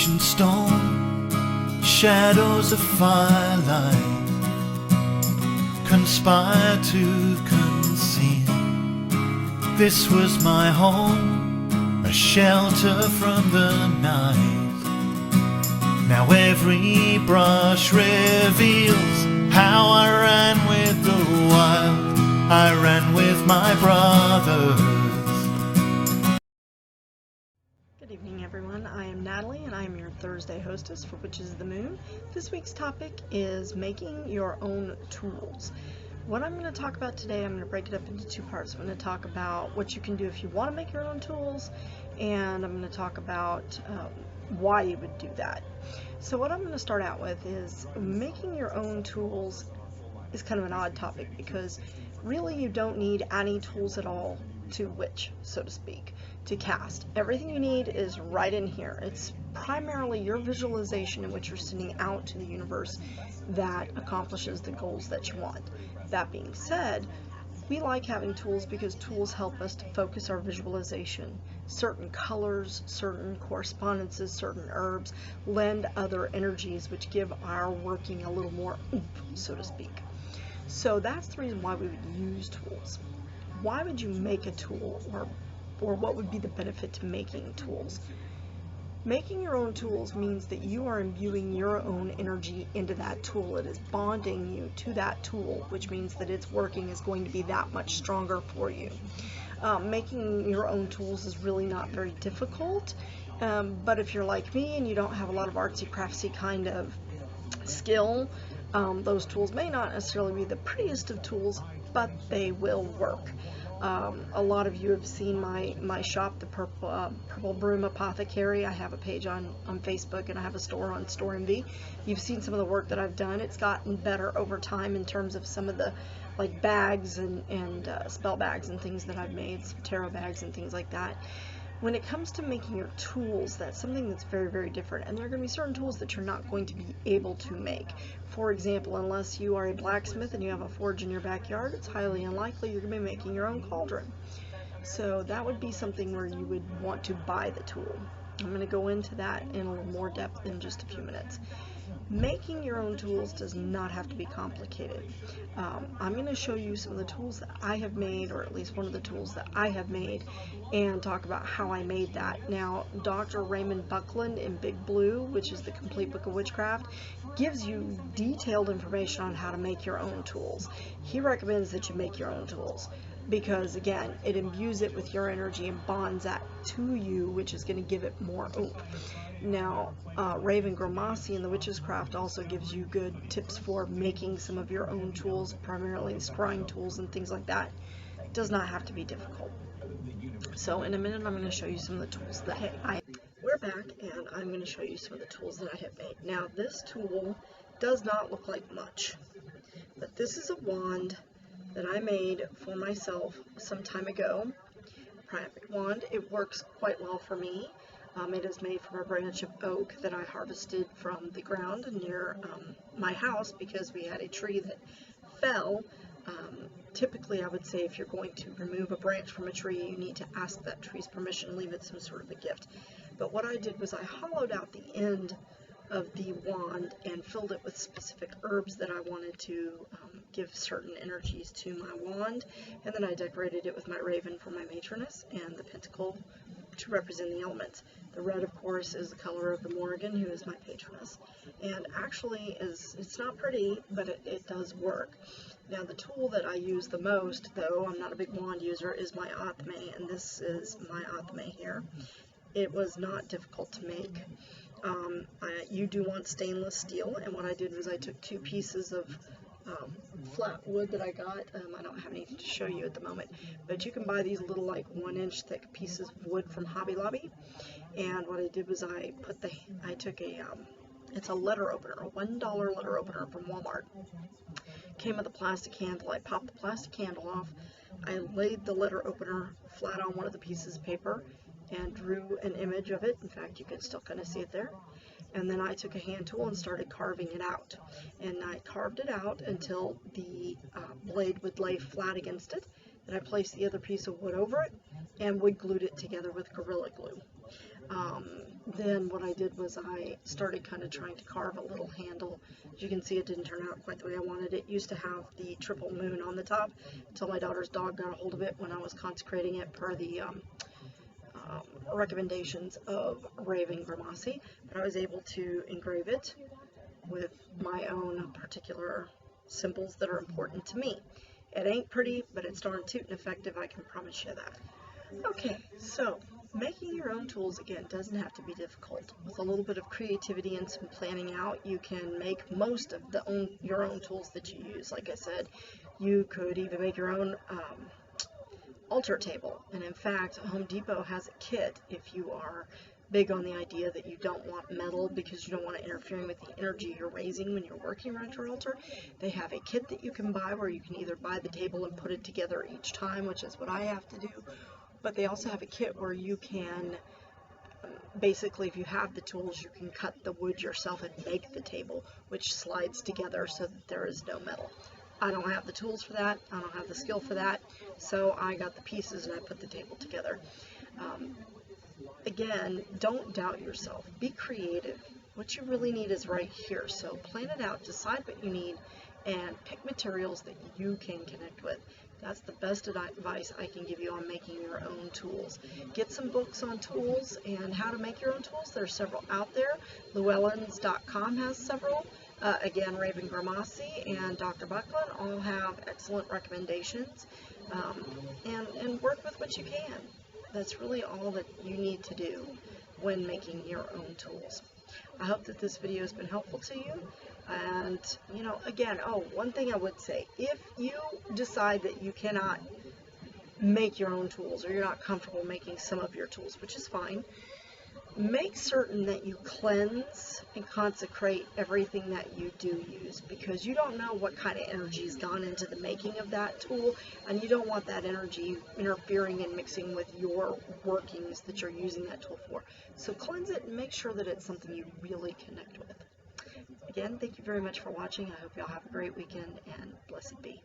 ancient stone, shadows of firelight conspire to conceal. This was my home, a shelter from the night. Now every brush reveals how I ran with the wild. I ran with my brothers. Good evening, everyone. I am Natalie, and I am your Thursday hostess for Witches of the Moon. This week's topic is making your own tools. What I'm going to talk about today, I'm going to break it up into two parts. I'm going to talk about what you can do if you want to make your own tools, and I'm going to talk about why you would do that. So what I'm going to start out with is making your own tools is kind of an odd topic because really you don't need any tools at all to witch, so to speak, to cast. Everything you need is right in here. It's primarily your visualization in which you're sending out to the universe that accomplishes the goals that you want. That being said, we like having tools because tools help us to focus our visualization. Certain colors, certain correspondences, certain herbs lend other energies which give our working a little more oomph, so to speak. So that's the reason why we would use tools. Why would you make a tool, or what would be the benefit to making tools? Making your own tools means that you are imbuing your own energy into that tool. It is bonding you to that tool, which means that its working is going to be that much stronger for you. Making your own tools is really not very difficult, but if you're like me and you don't have a lot of artsy craftsy kind of skill, those tools may not necessarily be the prettiest of tools, but they will work. A lot of you have seen my shop, the Purple Broom Apothecary. I have a page on Facebook, and I have a store on Store MV. You've seen some of the work that I've done. It's gotten better over time in terms of some of the like bags and spell bags and things that I've made, some tarot bags and things like that. When it comes to making your tools, that's something that's very, very different, and there are going to be certain tools that you're not going to be able to make. For example, unless you are a blacksmith and you have a forge in your backyard, it's highly unlikely you're going to be making your own cauldron. So that would be something where you would want to buy the tool. I'm going to go into that in a little more depth in just a few minutes. Making your own tools does not have to be complicated. I'm going to show you some of the tools that I have made, or at least one of the tools that I have made, and talk about how I made that. Now, Dr. Raymond Buckland in Big Blue, which is the Complete Book of Witchcraft, gives you detailed information on how to make your own tools. He recommends that you make your own tools because, again, it imbues it with your energy and bonds that to you, which is going to give it more oomph. Now, Raven Gramasi in the Witch's Craft also gives you good tips for making some of your own tools, primarily scrying tools and things like that. It does not have to be difficult. So in a minute, I'm going to show you some of the tools that we're back, and I'm going to show you some of the tools that I have made. Now, this tool does not look like much, but this is a wand that I made for myself some time ago. Private wand. It works quite well for me. It is made from a branch of oak that I harvested from the ground near my house because we had a tree that fell. Typically, I would say if you're going to remove a branch from a tree, you need to ask that tree's permission, leave it some sort of a gift. But what I did was I hollowed out the end of the wand and filled it with specific herbs that I wanted to give certain energies to my wand, and then I decorated it with my raven for my matroness and the pentacle to represent the elements. The red, of course, is the color of the Morrigan, who is my patroness, and actually it's not pretty, but it does work. Now, the tool that I use the most, though I'm not a big wand user, is my Athame, and this is my Athame here. It was not difficult to make. You do want stainless steel, and what I did was I took two pieces of flat wood that I got. I don't have anything to show you at the moment, but you can buy these little like 1-inch thick pieces of wood from Hobby Lobby. And what I did was I took it's a letter opener, a $1 letter opener from Walmart. Came with a plastic handle. I popped the plastic handle off. I laid the letter opener flat on one of the pieces of paper and drew an image of it. In fact, you can still kind of see it there. And then I took a hand tool and started carving it out. And I carved it out until the blade would lay flat against it. Then I placed the other piece of wood over it and wood glued it together with Gorilla Glue. then what I did was I started kind of trying to carve a little handle. As you can see, it didn't turn out quite the way I wanted. It used to have the triple moon on the top until my daughter's dog got a hold of it when I was consecrating it per the recommendations of Raven Grimassi. But I was able to engrave it with my own particular symbols that are important to me. It ain't pretty, but it's darn tootin' effective, I can promise you that. Okay, so making your own tools, again, doesn't have to be difficult. With a little bit of creativity and some planning out, you can make most of your own tools that you use. Like I said, you could even make your own altar table. And in fact, Home Depot has a kit if you are big on the idea that you don't want metal because you don't want it interfering with the energy you're raising when you're working around your altar. They have a kit that you can buy where you can either buy the table and put it together each time, which is what I have to do, but they also have a kit where you can basically, if you have the tools, you can cut the wood yourself and make the table, which slides together so that there is no metal. I don't have the tools for that, I don't have the skill for that, so I got the pieces and I put the table together. Again, don't doubt yourself. Be creative. What you really need is right here. So plan it out, decide what you need, and pick materials that you can connect with. That's the best advice I can give you on making your own tools. Get some books on tools and how to make your own tools. There's several out there. Llewellyns.com has several. Again, Raven Grimassi and Dr. Buckland all have excellent recommendations. And work with what you can. That's really all that you need to do when making your own tools. I hope that this video has been helpful to you. And, again, one thing I would say, if you decide that you cannot make your own tools or you're not comfortable making some of your tools, which is fine, make certain that you cleanse and consecrate everything that you do use, because you don't know what kind of energy has gone into the making of that tool, and you don't want that energy interfering and mixing with your workings that you're using that tool for. So cleanse it and make sure that it's something you really connect with. Again, thank you very much for watching. I hope y'all have a great weekend, and blessed be.